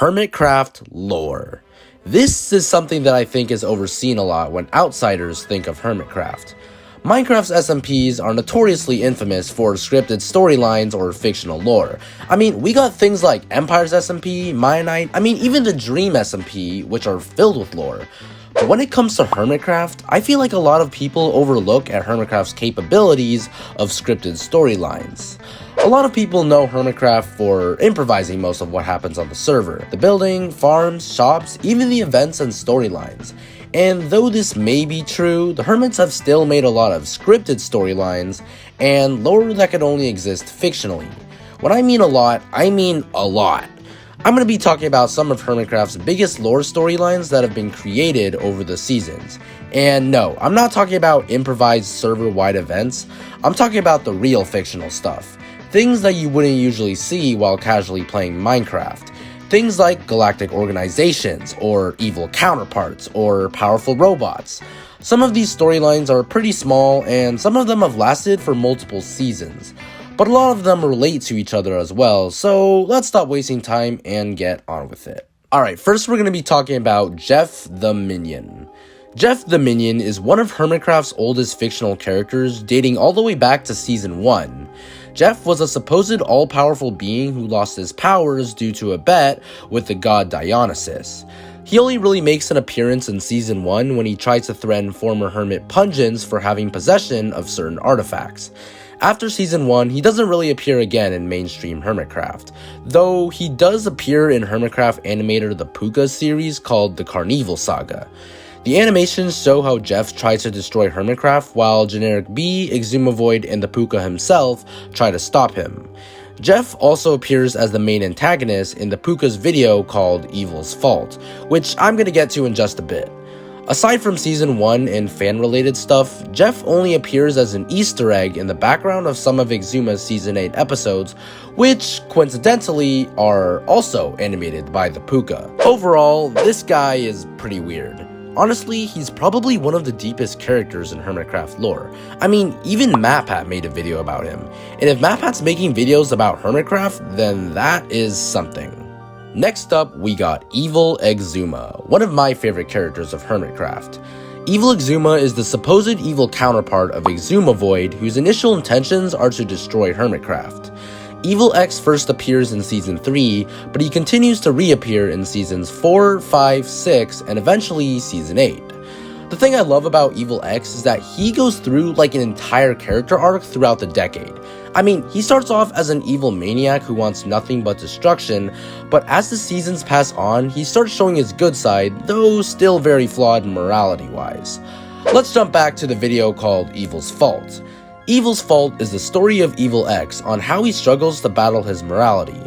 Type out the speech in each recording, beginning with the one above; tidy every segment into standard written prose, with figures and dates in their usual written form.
Hermitcraft lore. This is something that I think is overseen a lot when outsiders think of Hermitcraft. Minecraft's SMPs are notoriously infamous for scripted storylines or fictional lore. I mean, we got things like Empire's SMP, Mionite, even the Dream SMP, which are filled with lore. But when it comes to Hermitcraft, I feel like a lot of people overlook at Hermitcraft's capabilities of scripted storylines. A lot of people know Hermitcraft for improvising most of what happens on the server, the building, farms, shops, even the events and storylines. And though this may be true, the Hermits have still made a lot of scripted storylines and lore that could only exist fictionally. When I mean a lot, I mean a lot. I'm going to be talking about some of Hermitcraft's biggest lore storylines that have been created over the seasons. And no, I'm not talking about improvised server-wide events, I'm talking about the real fictional stuff. Things that you wouldn't usually see while casually playing Minecraft. Things like galactic organizations, or evil counterparts, or powerful robots. Some of these storylines are pretty small, and some of them have lasted for multiple seasons. But a lot of them relate to each other as well, so let's stop wasting time and get on with it. Alright, first we're going to be talking about Jeff the Minion. Jeff the Minion is one of Hermitcraft's oldest fictional characters, dating all the way back to Season 1. Jeff was a supposed all-powerful being who lost his powers due to a bet with the god Dionysus. He only really makes an appearance in Season 1 when he tries to threaten former Hermit Pungents for having possession of certain artifacts. After Season 1, he doesn't really appear again in mainstream Hermitcraft, though he does appear in Hermitcraft animator the Puka series called the Carnival Saga. The animations show how Jeff tries to destroy Hermitcraft while Generic B, Xisuma Void, and the Puka himself try to stop him. Jeff also appears as the main antagonist in the Puka's video called Evil's Fault, which I'm going to get to in just a bit. Aside from Season 1 and fan-related stuff, Jeff only appears as an Easter egg in the background of some of Xisuma's Season 8 episodes, which, coincidentally, are also animated by the Puka. Overall, this guy is pretty weird. Honestly, he's probably one of the deepest characters in Hermitcraft lore. Even MatPat made a video about him. And if MatPat's making videos about Hermitcraft, then that is something. Next up, we got Evil Xisuma, one of my favorite characters of Hermitcraft. Evil Xisuma is the supposed evil counterpart of Xisuma Void, whose initial intentions are to destroy Hermitcraft. Evil X first appears in Season 3, but he continues to reappear in Seasons 4, 5, 6, and eventually Season 8. The thing I love about Evil X is that he goes through like an entire character arc throughout the decade. He starts off as an evil maniac who wants nothing but destruction, but as the seasons pass on, he starts showing his good side, though still very flawed morality-wise. Let's jump back to the video called Evil's Fault. Evil's Fault is the story of Evil X on how he struggles to battle his morality.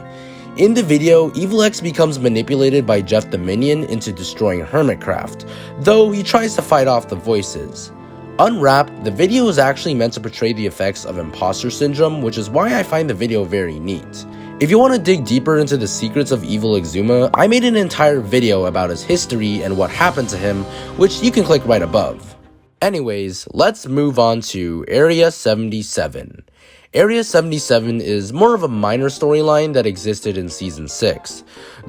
In the video, Evil X becomes manipulated by Jeff the Minion into destroying Hermitcraft, though he tries to fight off the voices. Unwrapped, the video is actually meant to portray the effects of imposter syndrome, which is why I find the video very neat. If you want to dig deeper into the secrets of Evil Xisuma, I made an entire video about his history and what happened to him, which you can click right above. Anyways, let's move on to Area 77. Area 77 is more of a minor storyline that existed in Season 6.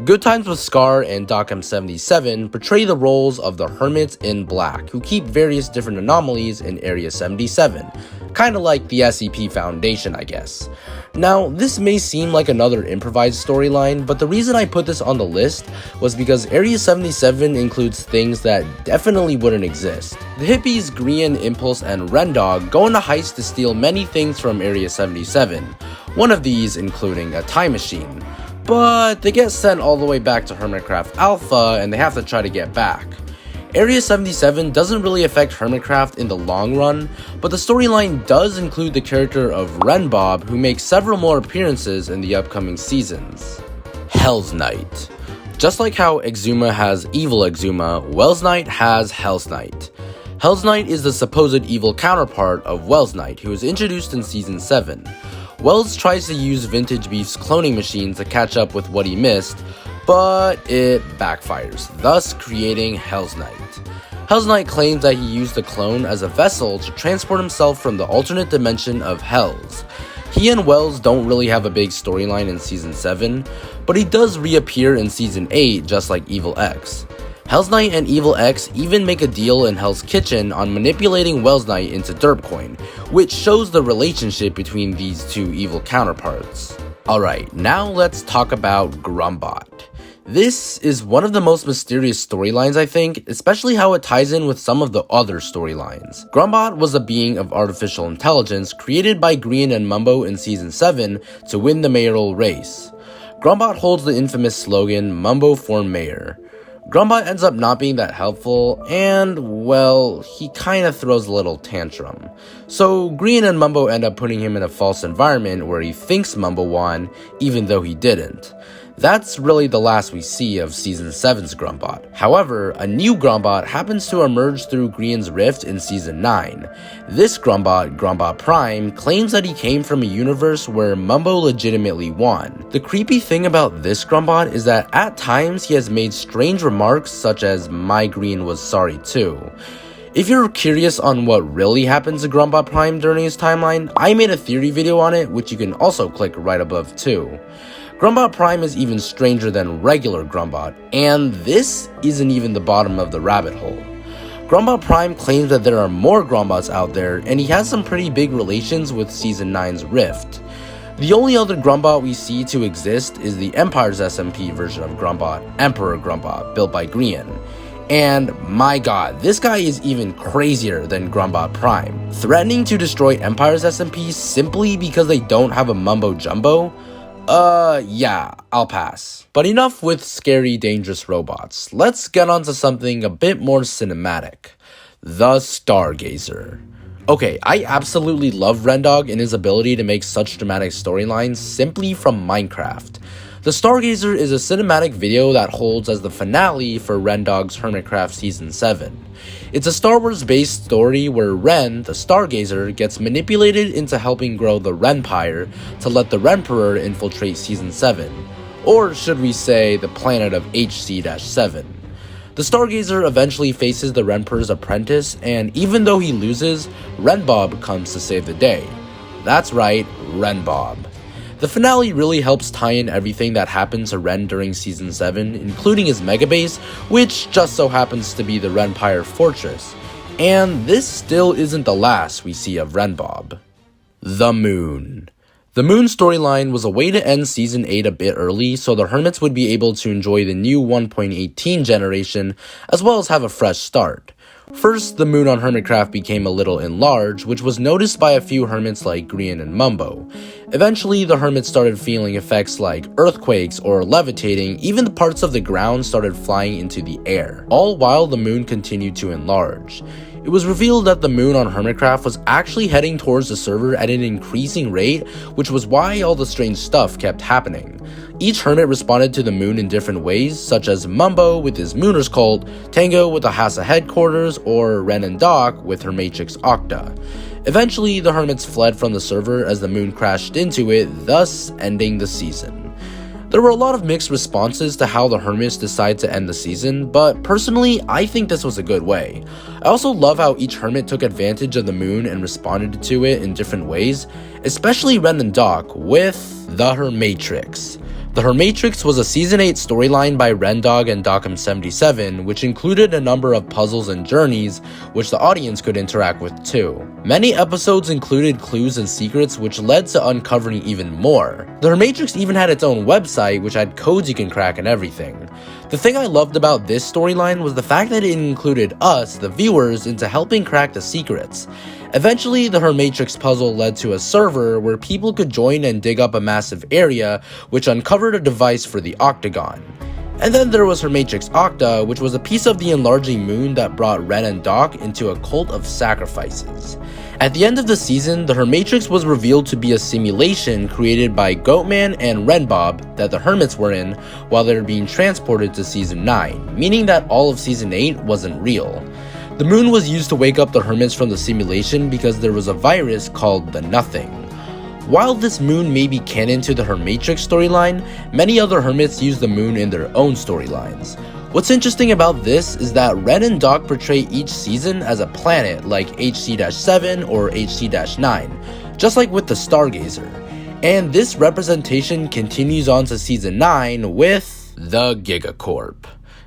Good Times with Scar and DocM77 portray the roles of the Hermits in Black, who keep various different anomalies in Area 77, kinda like the SCP Foundation, I guess. Now, this may seem like another improvised storyline, but the reason I put this on the list was because Area 77 includes things that definitely wouldn't exist. The hippies Grian, Impulse, and Rendog go on a heist to steal many things from Area 77, one of these including a time machine. But they get sent all the way back to Hermitcraft Alpha and they have to try to get back. Area 77 doesn't really affect Hermitcraft in the long run, but the storyline does include the character of Renbob, who makes several more appearances in the upcoming seasons. Helsknight. Just like how Xisuma has Evil Xisuma, Helsknight has Helsknight. Helsknight is the supposed evil counterpart of Helsknight, who was introduced in Season 7. Wells tries to use Vintage Beef's cloning machines to catch up with what he missed, but it backfires, thus creating Helsknight. Helsknight claims that he used the clone as a vessel to transport himself from the alternate dimension of Hells. He and Wells don't really have a big storyline in Season 7, but he does reappear in Season 8 just like Evil X. Helsknight and Evil X even make a deal in Hell's Kitchen on manipulating Welsknight into Derpcoin, which shows the relationship between these two evil counterparts. Alright, now let's talk about Grumbot. This is one of the most mysterious storylines, I think, especially how it ties in with some of the other storylines. Grumbot was a being of artificial intelligence created by Green and Mumbo in Season 7 to win the mayoral race. Grumbot holds the infamous slogan, "Mumbo for Mayor." Grumbot ends up not being that helpful, and, well, he kinda throws a little tantrum. So Green and Mumbo end up putting him in a false environment where he thinks Mumbo won, even though he didn't. That's really the last we see of Season 7's Grumbot. However, a new Grumbot happens to emerge through Green's rift in Season 9. This Grumbot, Grumbot Prime, claims that he came from a universe where Mumbo legitimately won. The creepy thing about this Grumbot is that at times he has made strange remarks such as "My Green was sorry too." If you're curious on what really happens to Grumbot Prime during his timeline, I made a theory video on it, which you can also click right above too. Grumbot Prime is even stranger than regular Grumbot, and this isn't even the bottom of the rabbit hole. Grumbot Prime claims that there are more Grumbots out there, and he has some pretty big relations with Season 9's Rift. The only other Grumbot we see to exist is the Empire's SMP version of Grumbot, Emperor Grumbot, built by Green. And my god, this guy is even crazier than Grumbot Prime, threatening to destroy Empire's SMP simply because they don't have a Mumbo Jumbo? Yeah, I'll pass. But enough with scary, dangerous robots. Let's get on to something a bit more cinematic. The Stargazer. Okay, I absolutely love Rendog and his ability to make such dramatic storylines simply from Minecraft. The Stargazer is a cinematic video that holds as the finale for Rendog's Hermitcraft Season 7. It's a Star Wars based story where Ren, the Stargazer, gets manipulated into helping grow the Renpire to let the Renperor infiltrate Season 7, or should we say the planet of HC-7. The Stargazer eventually faces the Renperor's apprentice, and even though he loses, Renbob comes to save the day. That's right, Renbob. The finale really helps tie in everything that happened to Ren during Season 7, including his megabase, which just so happens to be the Renpire Fortress. And this still isn't the last we see of Renbob. The Moon. The Moon storyline was a way to end Season 8 a bit early so the Hermits would be able to enjoy the new 1.18 generation, as well as have a fresh start. First, the moon on Hermitcraft became a little enlarged, which was noticed by a few Hermits like Green and Mumbo. Eventually, the Hermits started feeling effects like earthquakes or levitating, even the parts of the ground started flying into the air, all while the moon continued to enlarge. It was revealed that the moon on Hermitcraft was actually heading towards the server at an increasing rate, which was why all the strange stuff kept happening. Each Hermit responded to the moon in different ways, such as Mumbo with his Mooners cult, Tango with the Hassa headquarters, or Ren and Doc with Hermatrix Octa. Eventually, the Hermits fled from the server as the moon crashed into it, thus ending the season. There were a lot of mixed responses to how the Hermits decided to end the season, but personally, I think this was a good way. I also love how each Hermit took advantage of the moon and responded to it in different ways, especially Ren and Doc with the Hermatrix. The Hermatrix was a Season 8 storyline by Rendog and Dockham77, which included a number of puzzles and journeys, which the audience could interact with too. Many episodes included clues and secrets, which led to uncovering even more. The Hermatrix even had its own website, which had codes you can crack and everything. The thing I loved about this storyline was the fact that it included us, the viewers, into helping crack the secrets. Eventually, the Hermatrix puzzle led to a server where people could join and dig up a massive area, which uncovered a device for the Octagon. And then there was Hermatrix Octa, which was a piece of the enlarging moon that brought Ren and Doc into a cult of sacrifices. At the end of the season, the Hermatrix was revealed to be a simulation created by Goatman and Renbob that the Hermits were in while they were being transported to Season 9, meaning that all of Season 8 wasn't real. The moon was used to wake up the Hermits from the simulation because there was a virus called the Nothing. While this moon may be canon to the Hermatrix storyline, many other Hermits use the moon in their own storylines. What's interesting about this is that Ren and Doc portray each season as a planet like HC-7 or HC-9, just like with the Stargazer. And this representation continues on to Season 9 with the Gigacorp.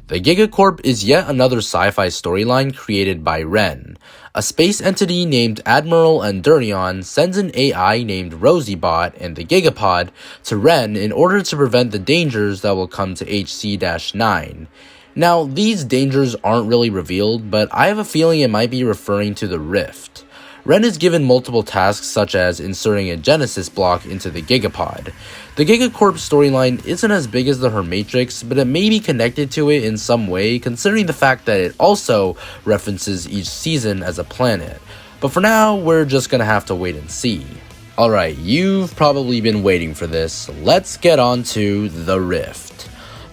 The Gigacorp is yet another sci-fi storyline created by Ren. A space entity named Admiral Endurion sends an AI named Rosiebot and the Gigapod to Ren in order to prevent the dangers that will come to HC-9. Now, these dangers aren't really revealed, but I have a feeling it might be referring to the Rift. Ren is given multiple tasks such as inserting a Genesis block into the Gigapod. The Gigacorp storyline isn't as big as the Hermatrix, but it may be connected to it in some way considering the fact that it also references each season as a planet. But for now, we're just gonna have to wait and see. Alright, you've probably been waiting for this. Let's get on to the Rift.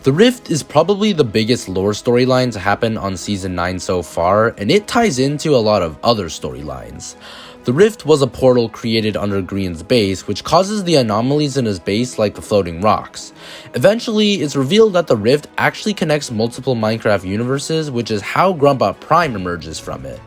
The Rift is probably the biggest lore storyline to happen on Season 9 so far, and it ties into a lot of other storylines. The Rift was a portal created under Green's base, which causes the anomalies in his base like the floating rocks. Eventually, it's revealed that the Rift actually connects multiple Minecraft universes, which is how Grumbot Prime emerges from it.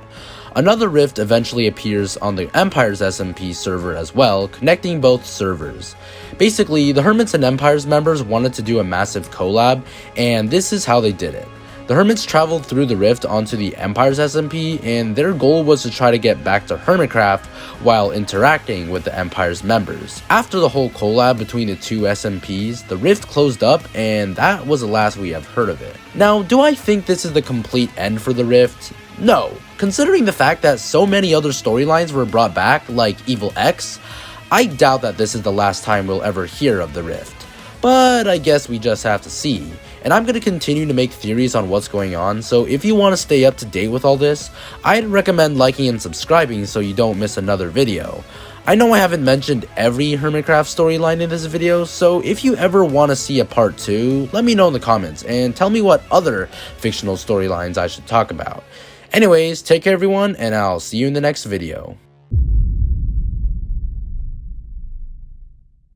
Another rift eventually appears on the Empire's SMP server as well, connecting both servers. Basically, the Hermits and Empire's members wanted to do a massive collab, and this is how they did it. The Hermits traveled through the rift onto the Empire's SMP, and their goal was to try to get back to Hermitcraft while interacting with the Empire's members. After the whole collab between the two SMPs, the rift closed up, and that was the last we have heard of it. Now, do I think this is the complete end for the rift? No. Considering the fact that so many other storylines were brought back, like Evil X, I doubt that this is the last time we'll ever hear of the rift. But I guess we just have to see. And I'm going to continue to make theories on what's going on, so if you want to stay up to date with all this, I'd recommend liking and subscribing so you don't miss another video. I know I haven't mentioned every Hermitcraft storyline in this video, so if you ever want to see a part 2, let me know in the comments and tell me what other fictional storylines I should talk about. Anyways, take care everyone, and I'll see you in the next video.